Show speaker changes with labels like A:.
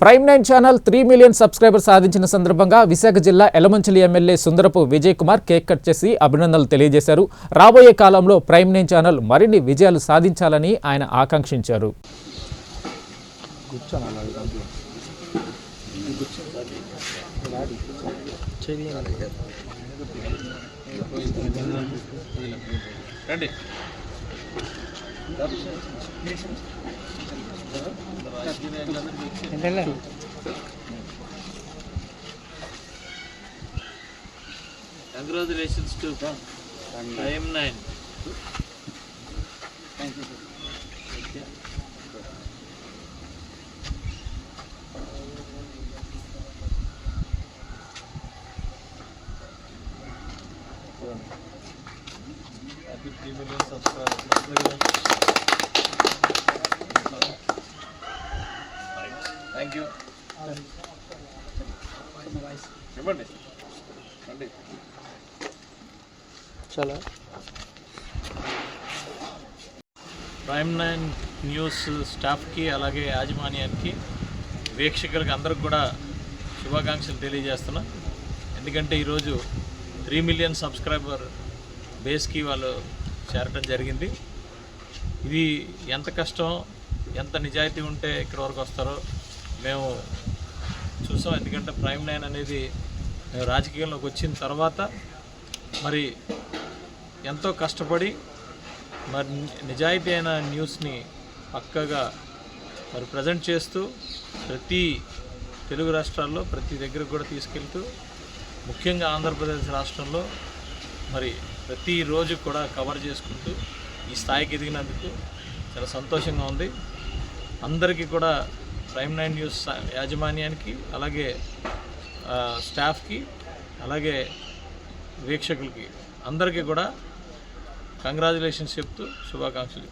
A: Prime 9 channel 3 million subscriber సాధించిన సందర్భంగా విశాఖ జిల్లా Yelamanchili MLA Sundarapu Vijay Kumar cake cut చేసి అభినందనలు తెలియజేశారు. రాబోయే కాలంలో ప్రైమ్ 9 ఛానల్ మరిన్ని విజయాలు సాధించాలని ఆయన ఆకాంక్షించారు.
B: Congratulations to Prime 9. Thank you. Happy 3 million subscribers. Thank you. चलो ప్రైమ్ 9 న్యూస్ స్టాఫ్కి అలాగే యాజమాన్యానికి వీక్షకులకి అందరికి కూడా శుభాకాంక్షలు తెలియజేస్తున్నా. ఎందుకంటే ఈరోజు 3 మిలియన్ సబ్స్క్రైబర్ బేస్కి వాళ్ళు చేరటం జరిగింది. ఇది ఎంత కష్టం, ఎంత నిజాయితీ ఉంటే ఇక్కడి వరకు వస్తారో మేము చూసాం. ఎందుకంటే ప్రైమ్ 9 అనేది రాజకీయంలోకి వచ్చిన తర్వాత మరి ఎంతో కష్టపడి మరి నిజాయితీ అయిన న్యూస్ని పక్కగా మరి ప్రజెంట్ చేస్తూ ప్రతి తెలుగు రాష్ట్రాల్లో ప్రతి దగ్గర కూడా తీసుకెళ్తూ ముఖ్యంగా ఆంధ్రప్రదేశ్ రాష్ట్రంలో మరి ప్రతిరోజు కూడా కవర్ చేసుకుంటూ ఈ స్థాయికి ఎదిగినందుకు చాలా సంతోషంగా ఉంది. అందరికీ కూడా ప్రైమ్ 9 న్యూస్ యాజమాన్యానికి అలాగే స్టాఫ్కి అలాగే వీక్షకులకి అందరికీ కూడా కంగ్రాచులేషన్స్ చెప్తూ శుభాకాంక్షలు.